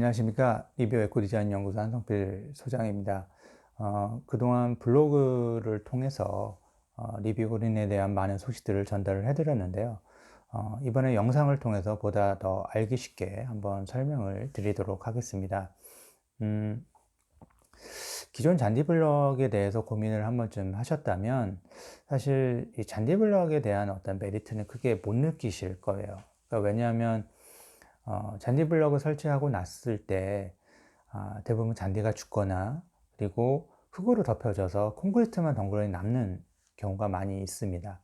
안녕하십니까. 리뷰 에코 디자인 연구소 한성필 소장입니다. 그동안 블로그를 통해서 리뷰 그린에 대한 많은 소식들을 전달을 해드렸는데요. 이번에 영상을 통해서 보다 더 알기 쉽게 한번 설명을 드리도록 하겠습니다. 음, 기존 잔디 블럭에 대해서 고민을 한 번쯤 하셨다면 사실 이 잔디 블럭에 대한 어떤 메리트는 크게 못 느끼실 거예요. 그러니까 왜냐하면 잔디 블럭을 설치하고 났을 때 대부분 잔디가 죽거나 그리고 흙으로 덮여져서 콘크리트만 덩그러니 남는 경우가 많이 있습니다.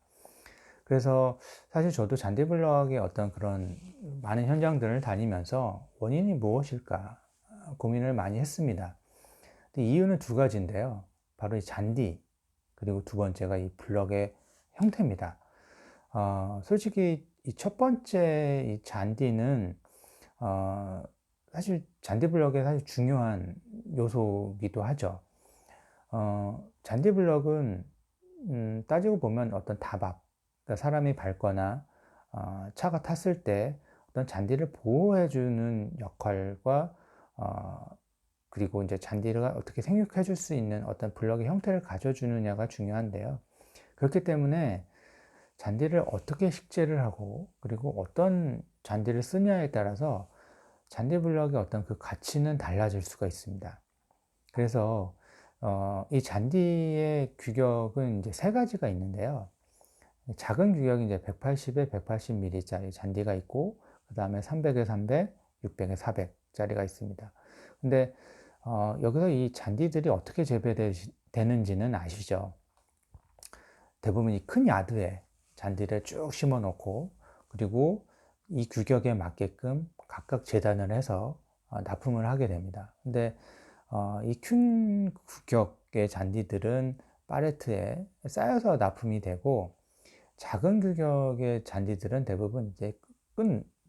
그래서 사실 저도 잔디 블럭의 어떤 그런 많은 현장들을 다니면서 원인이 무엇일까 고민을 많이 했습니다. 근데 이유는 두 가지인데요. 바로 이 잔디, 그리고 두 번째가 이 블럭의 형태입니다. 솔직히 이 첫 번째 이 잔디는 어, 사실 잔디 블럭의 사실 중요한 요소이기도 하죠. 잔디 블럭은 따지고 보면 어떤 다박, 그러니까 사람이 밟거나 차가 탔을 때 어떤 잔디를 보호해주는 역할과 그리고 이제 잔디를 어떻게 생육해 줄 수 있는 어떤 블럭의 형태를 가져주느냐가 중요한데요. 그렇기 때문에 잔디를 어떻게 식재를 하고 그리고 어떤 잔디를 쓰냐에 따라서 잔디 블럭의 어떤 그 가치는 달라질 수가 있습니다. 그래서 이 잔디의 규격은 이제 세 가지가 있는데요. 작은 규격이 이제 180에 180mm짜리 잔디가 있고, 그 다음에 300에 300, 600에 400짜리가 있습니다. 근데 여기서 이 잔디들이 어떻게 재배되는지는 아시죠? 대부분 이 큰 야드에 잔디를 쭉 심어 놓고, 그리고 이 규격에 맞게끔 각각 재단을 해서 납품을 하게 됩니다. 근데 이 큰 규격의 잔디들은 팔레트에 쌓여서 납품이 되고, 작은 규격의 잔디들은 대부분 이제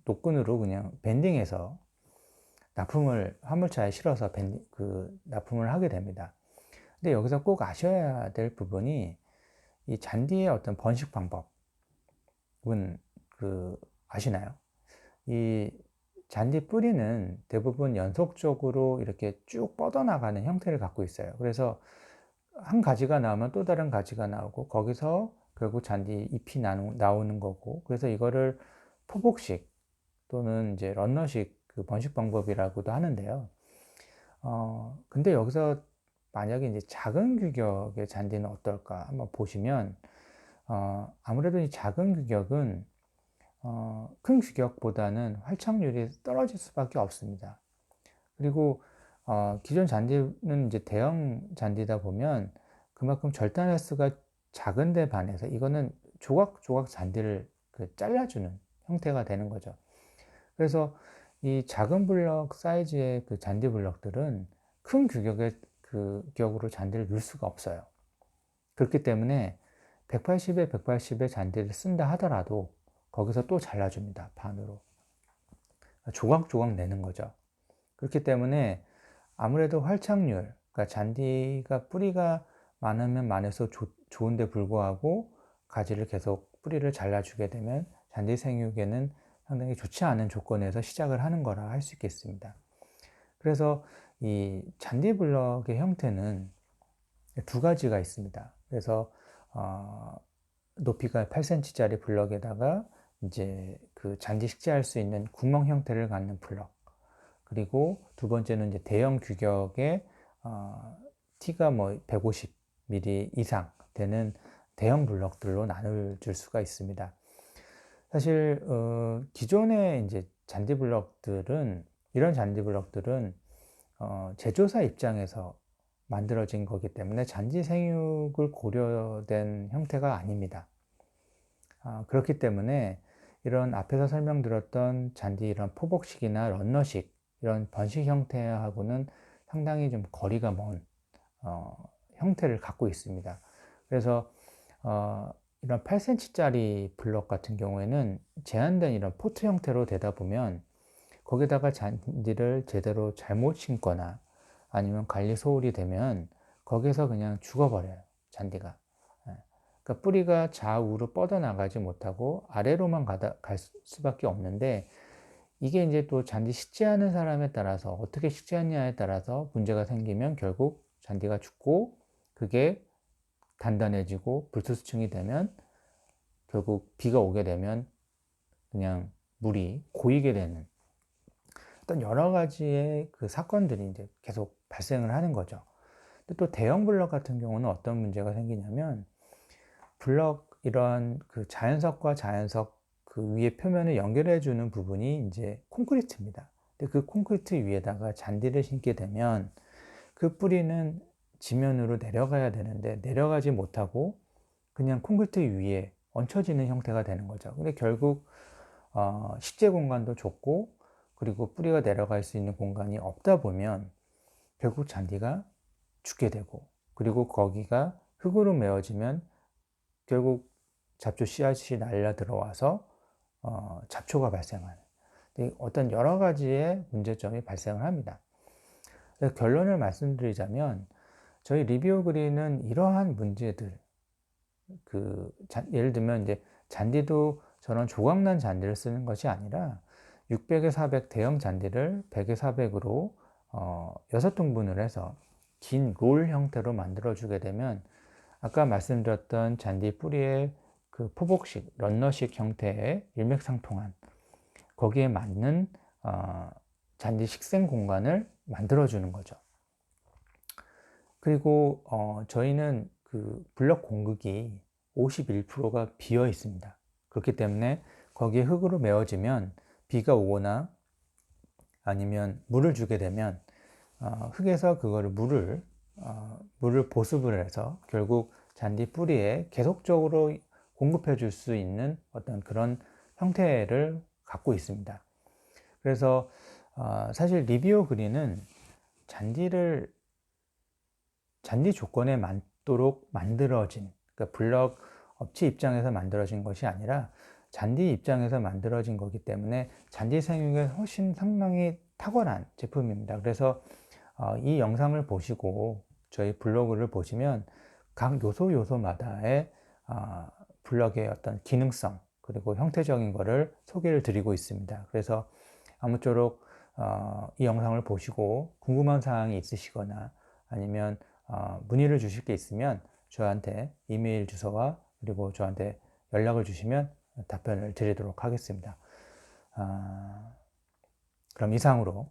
노끈으로 그냥 밴딩해서 납품을 화물차에 실어서 납품을 하게 됩니다. 근데 여기서 꼭 아셔야 될 부분이 이 잔디의 어떤 번식 방법은 아시나요? 이 잔디 뿌리는 대부분 연속적으로 이렇게 쭉 뻗어나가는 형태를 갖고 있어요. 그래서 한 가지가 나오면 또 다른 가지가 나오고 거기서 결국 잔디 잎이 나오는 거고, 그래서 이거를 포복식 또는 이제 런너식 그 번식 방법이라고도 하는데요. 근데 여기서 만약에 이제 작은 규격의 잔디는 어떨까 한번 보시면, 아무래도 이 작은 규격은 큰 규격보다는 활착률이 떨어질 수밖에 없습니다. 그리고 기존 잔디는 이제 대형 잔디다 보면 그만큼 절단 횟수가 작은데 반해서 이거는 조각조각 잔디를 잘라주는 형태가 되는 거죠. 그래서 이 작은 블럭 사이즈의 그 잔디 블럭들은 큰 규격의 그 규격으로 잔디를 넣을 수가 없어요. 그렇기 때문에 180에 180의 잔디를 쓴다 하더라도 거기서 또 잘라줍니다. 반으로. 조각조각 내는 거죠. 그렇기 때문에 아무래도 활착률, 그러니까 잔디가 뿌리가 많으면 많을수록 좋은데 불구하고 가지를 계속 뿌리를 잘라주게 되면 잔디 생육에는 상당히 좋지 않은 조건에서 시작을 하는 거라 할 수 있겠습니다. 그래서 이 잔디 블럭의 형태는 두 가지가 있습니다. 그래서 높이가 8cm짜리 블럭에다가 이제 그 잔디 식재할 수 있는 구멍 형태를 갖는 블럭, 그리고 두 번째는 이제 대형 규격의 T가 뭐 150mm 이상 되는 대형 블럭들로 나눌 줄 수가 있습니다. 사실 기존의 이제 잔디 블럭들은, 이런 잔디 블럭들은 제조사 입장에서 만들어진 거기 때문에 잔디 생육을 고려된 형태가 아닙니다. 그렇기 때문에 이런 앞에서 설명드렸던 잔디 이런 포복식이나 런너식 이런 번식 형태하고는 상당히 좀 거리가 먼 형태를 갖고 있습니다. 그래서 이런 8cm짜리 블럭 같은 경우에는 제한된 이런 포트 형태로 되다 보면 거기다가 잔디를 제대로 잘못 심거나 아니면 관리 소홀이 되면 거기서 그냥 죽어버려요, 잔디가. 그러니까 뿌리가 좌우로 뻗어나가지 못하고 아래로만 갈 수밖에 없는데, 이게 이제 또 잔디 식재하는 사람에 따라서 어떻게 식재하느냐에 따라서 문제가 생기면 결국 잔디가 죽고 그게 단단해지고 불투수층이 되면 결국 비가 오게 되면 그냥 물이 고이게 되는 어떤 여러 가지의 그 사건들이 이제 계속 발생을 하는 거죠. 근데 또 대형 블럭 같은 경우는 어떤 문제가 생기냐면 블럭 이런 그 자연석과 자연석 그 위에 표면을 연결해 주는 부분이 이제 콘크리트입니다. 근데 그 콘크리트 위에다가 잔디를 심게 되면 그 뿌리는 지면으로 내려가야 되는데 내려가지 못하고 그냥 콘크리트 위에 얹혀지는 형태가 되는 거죠. 근데 결국 식재 공간도 좁고 그리고 뿌리가 내려갈 수 있는 공간이 없다 보면 결국 잔디가 죽게 되고 그리고 거기가 흙으로 메워지면 결국 잡초 씨앗이 날려 들어와서 잡초가 발생하는 어떤 여러 가지의 문제점이 발생을 합니다. 그래서 결론을 말씀드리자면 저희 리비오 그린은 이러한 문제들 예를 들면 이제 잔디도 저런 조각난 잔디를 쓰는 것이 아니라 600에 400 대형 잔디를 100에 400으로 6등분을 해서 긴 롤 형태로 만들어 주게 되면 아까 말씀드렸던 잔디 뿌리의 그 포복식, 런너식 형태의 일맥상통한 거기에 맞는 잔디 식생 공간을 만들어 주는 거죠. 그리고 저희는 그 블럭 공극이 51%가 비어 있습니다. 그렇기 때문에 거기에 흙으로 메워지면 비가 오거나 아니면 물을 주게 되면 흙에서 그거를 물을 보습을 해서 결국 잔디 뿌리에 계속적으로 공급해 줄 수 있는 어떤 그런 형태를 갖고 있습니다. 그래서 사실 리비오 그린은 잔디 조건에 맞도록 만들어진 그러니까 블럭 업체 입장에서 만들어진 것이 아니라 잔디 입장에서 만들어진 거기 때문에 잔디 생육에 훨씬 상당히 탁월한 제품입니다. 그래서 이 영상을 보시고 저희 블로그를 보시면 각 요소마다의 블럭의 어떤 기능성 그리고 형태적인 거를 소개를 드리고 있습니다. 그래서 아무쪼록 이 영상을 보시고 궁금한 사항이 있으시거나 아니면 문의를 주실 게 있으면 저한테 이메일 주소와 그리고 저한테 연락을 주시면 답변을 드리도록 하겠습니다. 그럼 이상으로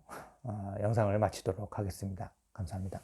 영상을 마치도록 하겠습니다. 감사합니다.